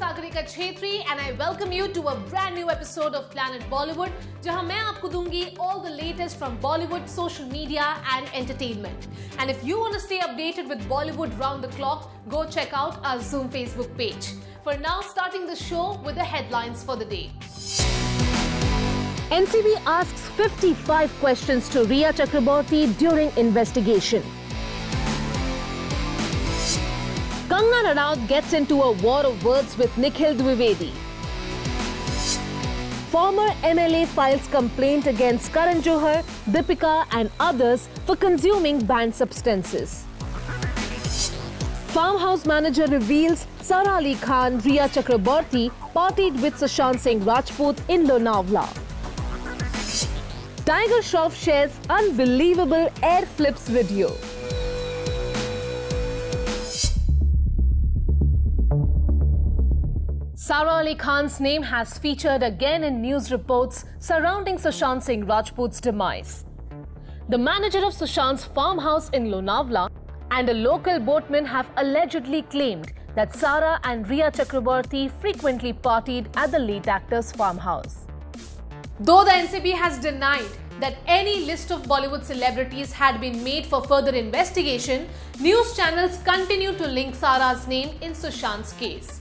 Sagarika Chhetri and I welcome you to a brand new episode of Planet Bollywood, जहां मैं आपको दूंगी all the latest from Bollywood, social media and entertainment. And if you want to stay updated with Bollywood round the clock, go check out our Zoom Facebook page. For now, starting the show with the headlines for the day. NCB asks 55 questions to Rhea Chakraborty during investigation. Kangana Ranaut gets into a war of words with Nikhil Dwivedi. Former MLA files complaint against Karan Johar, Deepika and others for consuming banned substances. Farmhouse manager reveals Sara Ali Khan, Rhea Chakraborty partied with Sushant Singh Rajput in Lonavala. Tiger Shroff shares unbelievable air flips video. Sara Ali Khan's name has featured again in news reports surrounding Sushant Singh Rajput's demise. The manager of Sushant's farmhouse in Lonavala and a local boatman have allegedly claimed that Sara and Rhea Chakraborty frequently partied at the late actor's farmhouse. Though the NCB has denied that any list of Bollywood celebrities had been made for further investigation, news channels continue to link Sara's name in Sushant's case.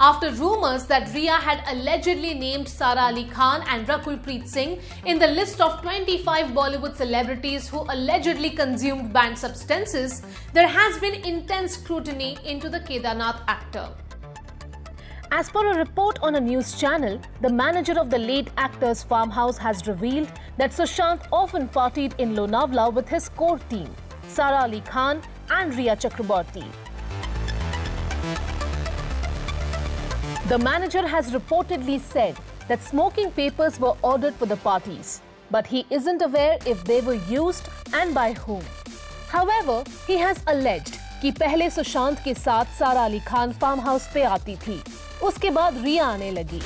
After rumours that Rhea had allegedly named Sara Ali Khan and Rakul Preet Singh in the list of 25 Bollywood celebrities who allegedly consumed banned substances, there has been intense scrutiny into the Kedarnath actor. As per a report on a news channel, the manager of the late actor's farmhouse has revealed that Sushant often partied in Lonavala with his core team, Sara Ali Khan and Rhea Chakraborty. The manager has reportedly said that smoking papers were ordered for the parties, but he isn't aware if they were used and by whom. However, he has alleged कि पहले सुशांत के साथ सारा Ali Khan farm house पे आती थी, उसके बाद रिया आने लगी.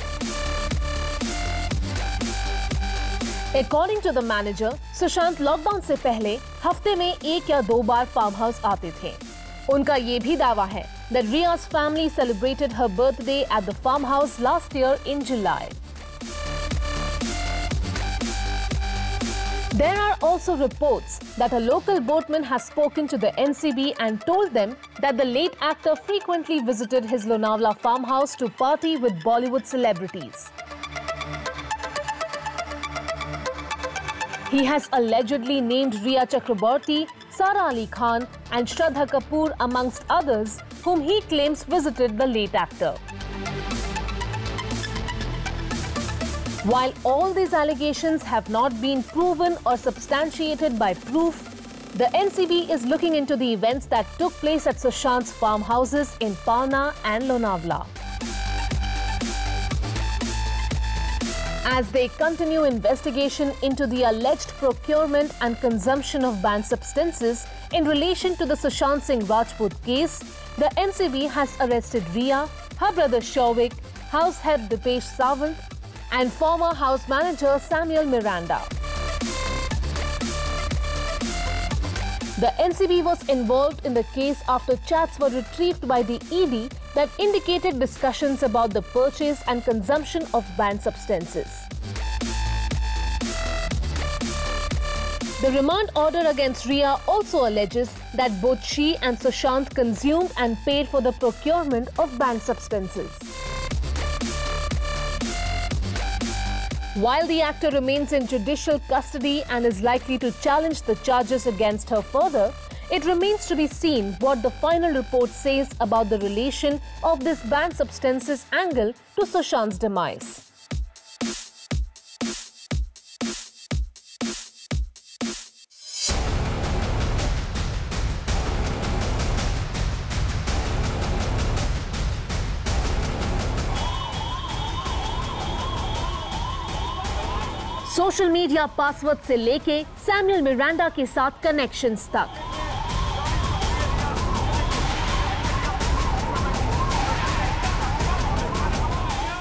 According to the manager, Sushant lockdown से पहले हफ्ते में 1 या 2 बार फार्म हाउस आते थे. उनका ये भी दावा है that Rhea's family celebrated her birthday at the farmhouse last year in July. There are also reports that a local boatman has spoken to the NCB and told them that the late actor frequently visited his Lonavala farmhouse to party with Bollywood celebrities. He has allegedly named Rhea Chakraborty, Sara Ali Khan and Shraddha Kapoor amongst others whom he claims visited the late actor. While all these allegations have not been proven or substantiated by proof, the NCB is looking into the events that took place at Sushant's farmhouses in Palna and Lonavala. As they continue investigation into the alleged procurement and consumption of banned substances in relation to the Sushant Singh Rajput case, the NCB has arrested Rhea, her brother Shouvik, house head Dipesh Sawant, and former house manager Samuel Miranda. The NCB was involved in the case after chats were retrieved by the ED that indicated discussions about the purchase and consumption of banned substances. The remand order against Rhea also alleges that both she and Sushant consumed and paid for the procurement of banned substances. While the actor remains in judicial custody and is likely to challenge the charges against her further, it remains to be seen what the final report says about the relation of this banned substances angle to Sushant's demise. Social media password से लेके Samuel Miranda के साथ connections तक.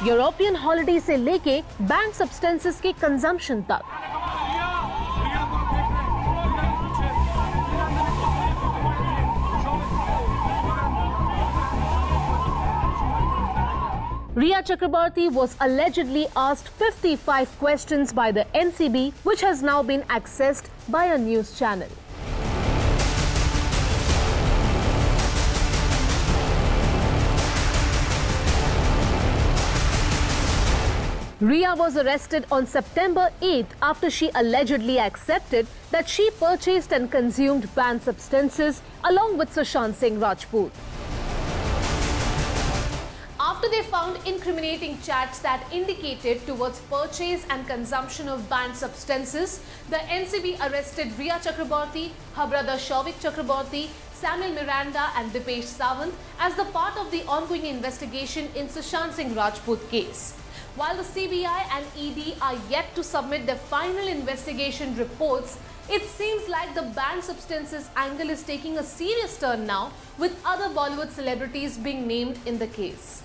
European holiday से लेके band substances के consumption तक. Rhea Chakraborty was allegedly asked 55 questions by the NCB, which has now been accessed by a news channel. Rhea was arrested on September 8th after she allegedly accepted that she purchased and consumed banned substances along with Sushant Singh Rajput. After they found incriminating chats that indicated towards purchase and consumption of banned substances, the NCB arrested Rhea Chakraborty, her brother Shouvik Chakraborty, Samuel Miranda and Dipesh Sawant as the part of the ongoing investigation in Sushant Singh Rajput case. While the CBI and ED are yet to submit their final investigation reports, it seems like the banned substances angle is taking a serious turn now, with other Bollywood celebrities being named in the case.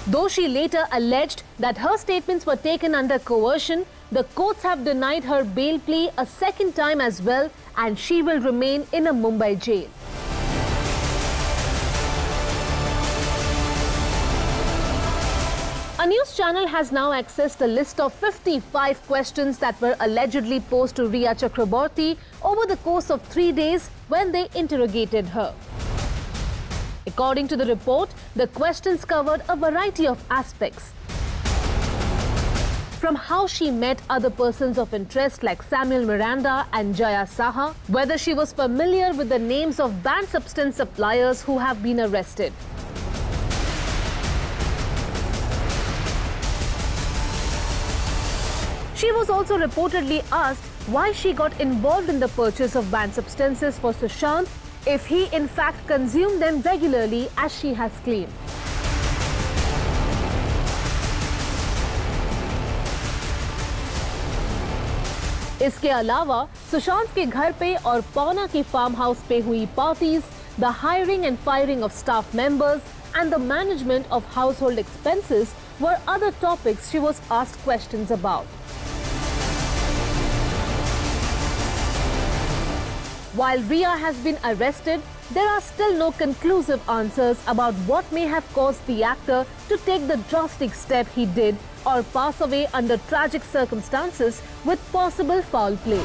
Though she later alleged that her statements were taken under coercion, the courts have denied her bail plea a second time as well, and she will remain in a Mumbai jail. A news channel has now accessed a list of 55 questions that were allegedly posed to Rhea Chakraborty over the course of 3 days when they interrogated her. According to the report, the questions covered a variety of aspects. From how she met other persons of interest like Samuel Miranda and Jaya Saha, whether she was familiar with the names of banned substance suppliers who have been arrested. She was also reportedly asked why she got involved in the purchase of banned substances for Sushant, if he in fact consumed them regularly as she has claimed. इसके अलावा सुशांत के घर पे और पौना के farm house पे हुई parties, the hiring and firing of staff members and the management of household expenses were other topics she was asked questions about. While Rhea has been arrested, there are still no conclusive answers about what may have caused the actor to take the drastic step he did or pass away under tragic circumstances with possible foul play.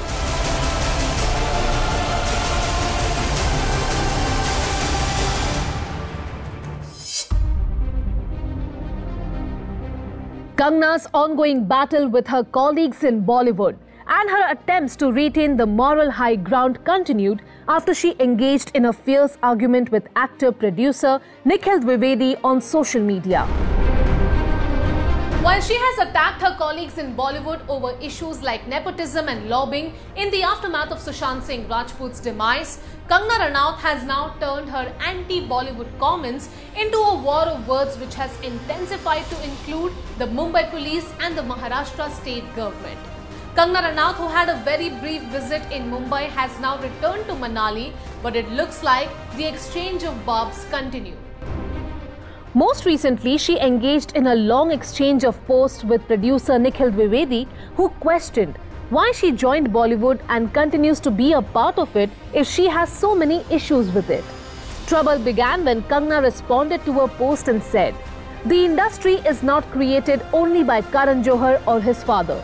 Kangna's ongoing battle with her colleagues in Bollywood and her attempts to retain the moral high ground continued after she engaged in a fierce argument with actor-producer Nikhil Dwivedi on social media. While she has attacked her colleagues in Bollywood over issues like nepotism and lobbying in the aftermath of Sushant Singh Rajput's demise, Kangna Ranaut has now turned her anti-Bollywood comments into a war of words which has intensified to include the Mumbai police and the Maharashtra state government. Kangna Ranaut, who had a very brief visit in Mumbai, has now returned to Manali, but it looks like the exchange of barbs continue. Most recently, she engaged in a long exchange of posts with producer Nikhil Dwivedi, who questioned why she joined Bollywood and continues to be a part of it if she has so many issues with it. Trouble began when Kangna responded to a post and said, "The industry is not created only by Karan Johar or his father.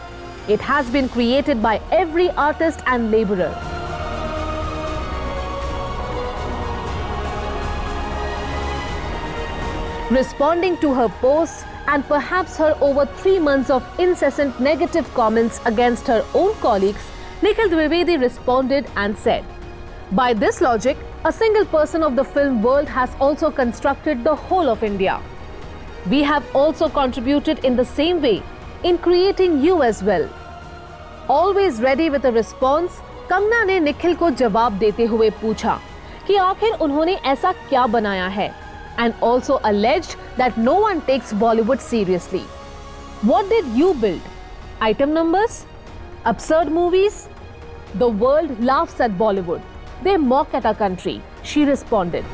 It has been created by every artist and labourer." Responding to her posts and perhaps her over 3 months of incessant negative comments against her own colleagues, Nikhil Dwivedi responded and said, "By this logic, a single person of the film world has also constructed the whole of India. We have also contributed in the same way in creating you as well." Always ready with a response, Kangna ने निखिल को जवाब देते हुए पूछा कि आखिर उन्होंने ऐसा क्या बनाया है, and also alleged that no one takes Bollywood seriously. What did you build? Item numbers? Absurd movies? The world laughs at Bollywood. They mock at our country, she responded.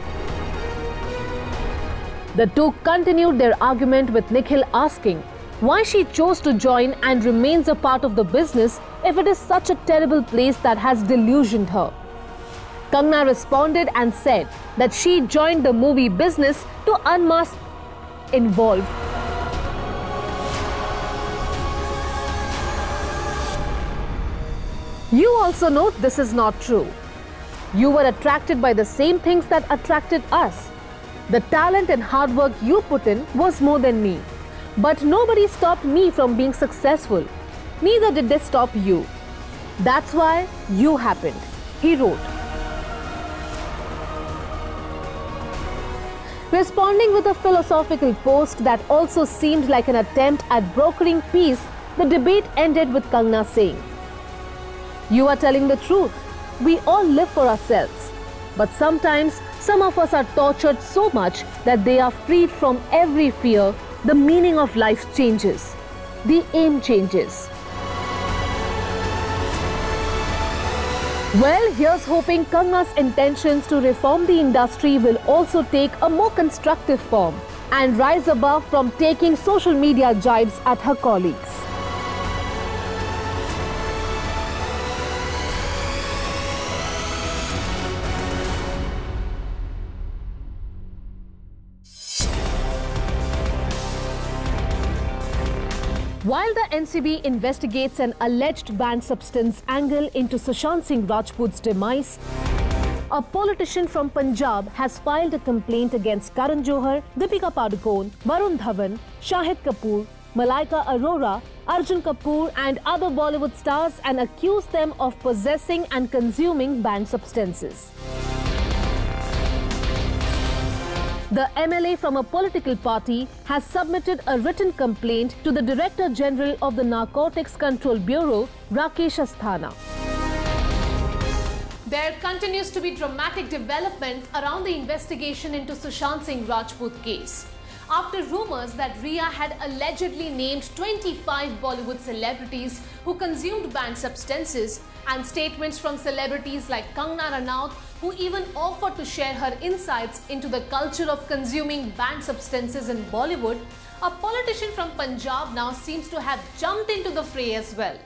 The two continued their argument with Nikhil asking why she chose to join and remains a part of the business if it is such a terrible place that has delusioned her. Kangna responded and said that she joined the movie business to unmask involved. You also know this is not true. You were attracted by the same things that attracted us. The talent and hard work you put in was more than me. But nobody stopped me from being successful. Neither did they stop you. That's why you happened, he wrote. Responding with a philosophical post that also seemed like an attempt at brokering peace, the debate ended with Kangna saying, "You are telling the truth. We all live for ourselves. But sometimes some of us are tortured so much that they are freed from every fear. The meaning of life changes. The aim changes." Well, here's hoping Kangna's intentions to reform the industry will also take a more constructive form and rise above from taking social media jibes at her colleagues. While the NCB investigates an alleged banned substance angle into Sushant Singh Rajput's demise, a politician from Punjab has filed a complaint against Karan Johar, Deepika Padukone, Varun Dhawan, Shahid Kapoor, Malaika Arora, Arjun Kapoor and other Bollywood stars and accused them of possessing and consuming banned substances. The MLA from a political party has submitted a written complaint to the Director General of the Narcotics Control Bureau, Rakesh Asthana. There continues to be dramatic development around the investigation into Sushant Singh Rajput case. After rumours that Rhea had allegedly named 25 Bollywood celebrities who consumed banned substances, and statements from celebrities like Kangna Ranaut, who even offered to share her insights into the culture of consuming banned substances in Bollywood, a politician from Punjab now seems to have jumped into the fray as well.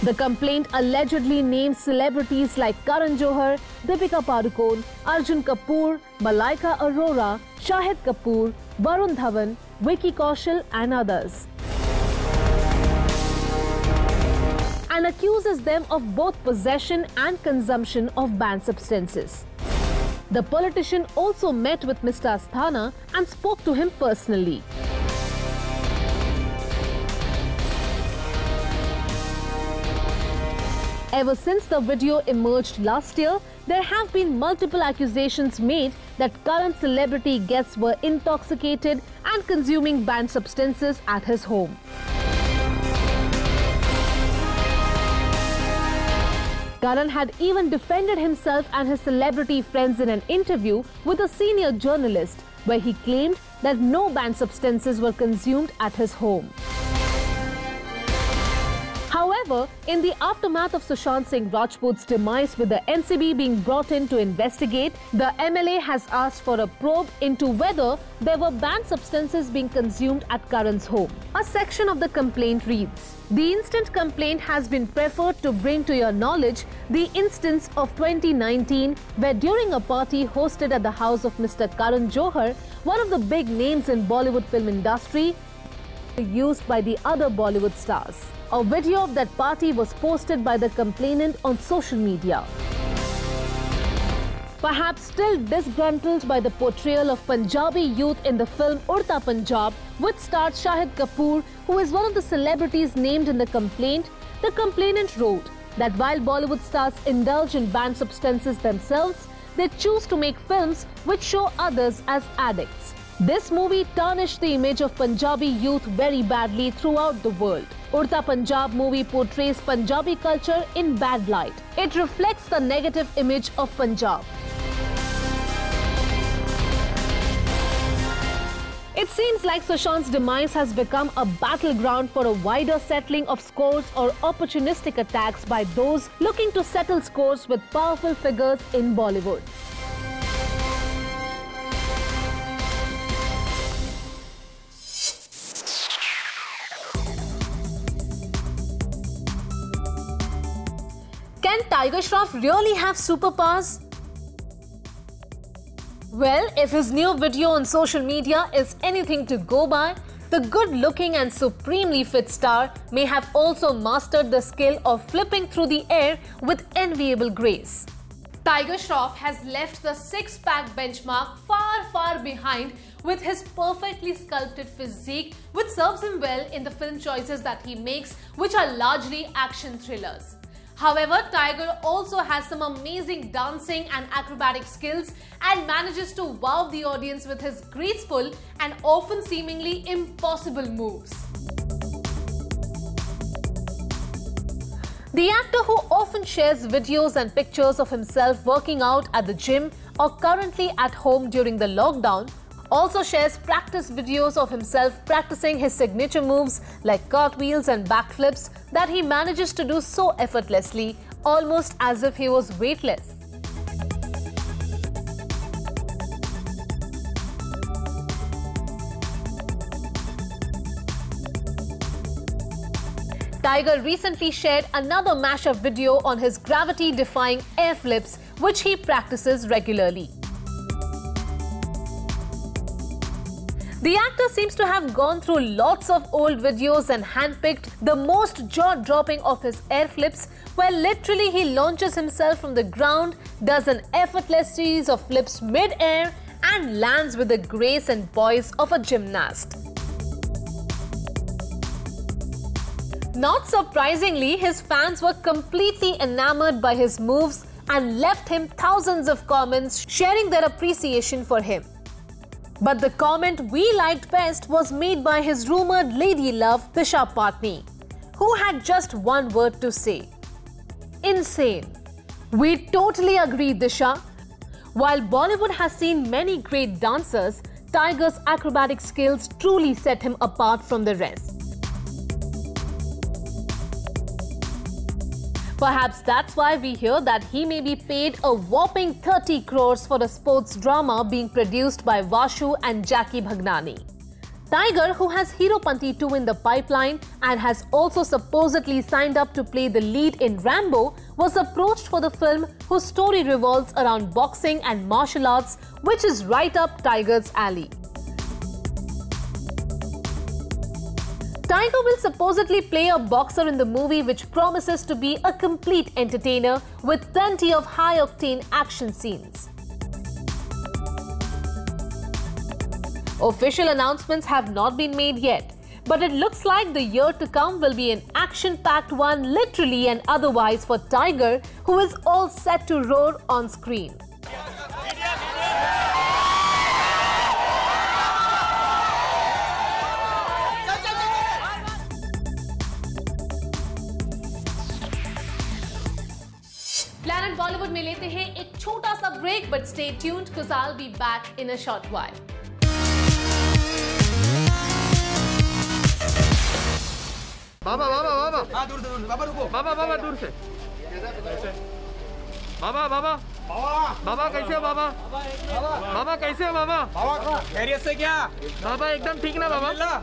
The complaint allegedly names celebrities like Karan Johar, Deepika Padukone, Arjun Kapoor, Malaika Arora, Shahid Kapoor, Varun Dhawan, Vicky Kaushal and others, and accuses them of both possession and consumption of banned substances. The politician also met with Mr. Asthana and spoke to him personally. Ever since the video emerged last year, there have been multiple accusations made that current celebrity guests were intoxicated and consuming banned substances at his home. Karan had even defended himself and his celebrity friends in an interview with a senior journalist, where he claimed that no banned substances were consumed at his home. However, in the aftermath of Sushant Singh Rajput's demise, with the NCB being brought in to investigate, the MLA has asked for a probe into whether there were banned substances being consumed at Karan's home. A section of the complaint reads, "The instant complaint has been preferred to bring to your knowledge the instance of 2019 where during a party hosted at the house of Mr. Karan Johar, one of the big names in Bollywood film industry, used by the other Bollywood stars. A video of that party was posted by the complainant on social media. Perhaps still disgruntled by the portrayal of Punjabi youth in the film Udta Punjab, which starred Shahid Kapoor, who is one of the celebrities named in the complaint, the complainant wrote that while Bollywood stars indulge in banned substances themselves, they choose to make films which show others as addicts. This movie tarnished the image of Punjabi youth very badly throughout the world. Udta Punjab movie portrays Punjabi culture in bad light. It reflects the negative image of Punjab. It seems like Sushant's demise has become a battleground for a wider settling of scores or opportunistic attacks by those looking to settle scores with powerful figures in Bollywood. Can Tiger Shroff really have superpowers? Well, if his new video on social media is anything to go by, the good-looking and supremely fit star may have also mastered the skill of flipping through the air with enviable grace. Tiger Shroff has left the six-pack benchmark far behind with his perfectly sculpted physique, which serves him well in the film choices that he makes, which are largely action thrillers. However, Tiger also has some amazing dancing and acrobatic skills and manages to wow the audience with his graceful and often seemingly impossible moves. The actor, who often shares videos and pictures of himself working out at the gym or currently at home during the lockdown, also shares practice videos of himself practicing his signature moves like cartwheels and backflips that he manages to do so effortlessly, almost as if he was weightless. Tiger recently shared another mashup video on his gravity-defying air flips, which he practices regularly. The actor seems to have gone through lots of old videos and handpicked the most jaw-dropping of his air flips, where literally he launches himself from the ground, does an effortless series of flips mid-air and lands with the grace and poise of a gymnast. Not surprisingly, his fans were completely enamored by his moves and left him thousands of comments sharing their appreciation for him. But the comment we liked best was made by his rumored lady love, Disha Patni, who had just one word to say: insane. We totally agree, Disha. While Bollywood has seen many great dancers, Tiger's acrobatic skills truly set him apart from the rest. Perhaps that's why we hear that he may be paid a whopping 30 crores for a sports drama being produced by Vashu and Jackie Bhagnani. Tiger, who has Heropanti 2 in the pipeline and has also supposedly signed up to play the lead in Rambo, was approached for the film whose story revolves around boxing and martial arts, which is right up Tiger's alley. Tiger will supposedly play a boxer in the movie, which promises to be a complete entertainer with plenty of high-octane action scenes. Official announcements have not been made yet, but it looks like the year to come will be an action-packed one, literally and otherwise, for Tiger, who is all set to roar on screen. Planet Bollywood में लेते हैं एक छोटा सा break, but stay tuned because I'll be back in a short while. बाबा बाबा बाबा हाँ दूर बाबा रुको बाबा बाबा दूर से बाबा बाबा बाबा कैसे हो बाबा बाबा कैसे हो बाबा खैरियत से क्या बाबा एकदम ठीक ना बाबा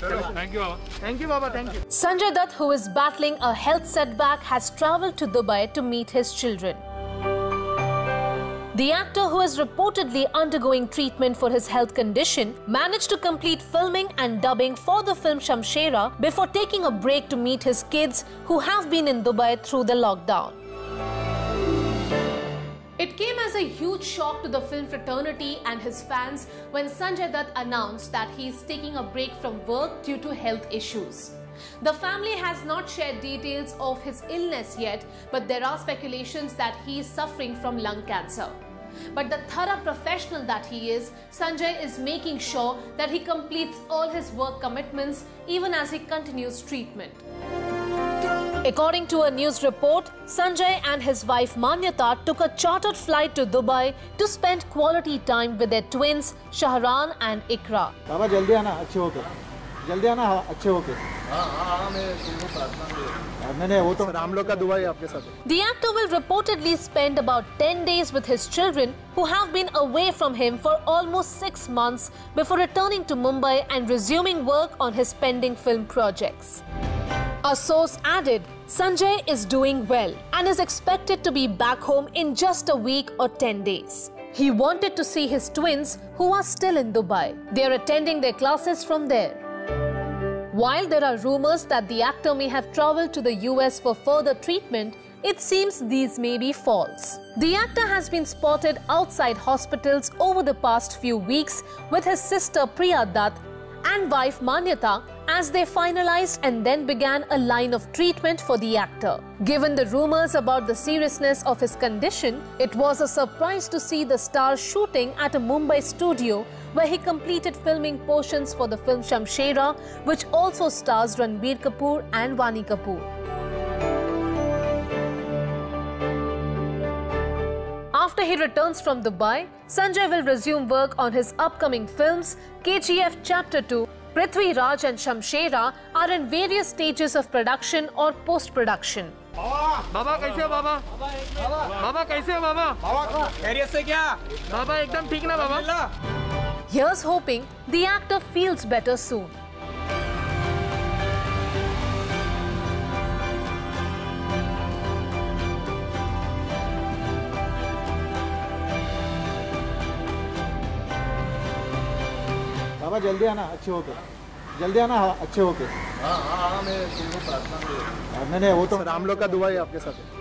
Thank you, Baba. Thank you, Baba. Thank you. Sanjay Dutt, who is battling a health setback, has travelled to Dubai to meet his children. The actor, who is reportedly undergoing treatment for his health condition, managed to complete filming and dubbing for the film Shamshera before taking a break to meet his kids, who have been in Dubai through the lockdown. It came as a huge shock to the film fraternity and his fans when Sanjay Dutt announced that he is taking a break from work due to health issues. The family has not shared details of his illness yet, but there are speculations that he is suffering from lung cancer. But the thorough professional that he is, Sanjay is making sure that he completes all his work commitments even as he continues treatment. According to a news report, Sanjay and his wife Manyata took a chartered flight to Dubai to spend quality time with their twins Shahran and Ikra. बाबा जल्दी आना अच्छे होके जल्दी आना अच्छे होके मैंने वो तो राम लोग का दुआ है आपके साथ. The actor will reportedly spend about 10 days with his children, who have been away from him for almost 6 months, before returning to Mumbai and resuming work on his pending film projects. A source added, Sanjay is doing well and is expected to be back home in just a week or 10 days. He wanted to see his twins who are still in Dubai. They are attending their classes from there. While there are rumors that the actor may have traveled to the US for further treatment, it seems these may be false. The actor has been spotted outside hospitals over the past few weeks with his sister Priya Dutt and wife Manyata as they finalized and then began a line of treatment for the actor. Given the rumors about the seriousness of his condition, it was a surprise to see the star shooting at a Mumbai studio where he completed filming portions for the film Shamshera, which also stars Ranbir Kapoor and Vaani Kapoor. After he returns from Dubai, Sanjay will resume work on his upcoming films. KGF Chapter 2, Prithvi Raj and Shamshera are in various stages of production or post-production. बाबा कैसे हो बाबा? बाबा कैसे हो बाबा? बाबा खैरियत से क्या? बाबा एकदम ठीक ना बाबा? Here's hoping the actor feels better soon. बाबा जल्दी आना अच्छे होके, जल्दी आना अच्छे होके। हाँ मैं प्रार्थना में नहीं वो तो राम लोग का दुआ है आपके साथ।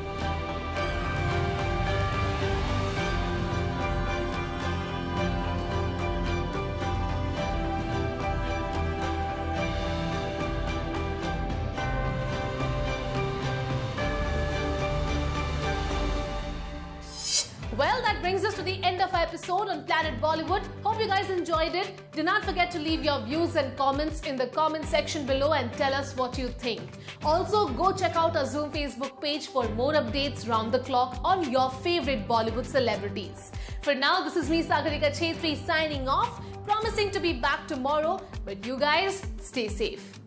Well, that brings us to the end of our episode on Planet Bollywood. Hope you guys enjoyed it. Do not forget to leave your views and comments in the comment section below and tell us what you think. Also, go check out our Zoom Facebook page for more updates round the clock on your favorite Bollywood celebrities. For now, this is me, Sagarika Chhetri, signing off, promising to be back tomorrow. But you guys, stay safe.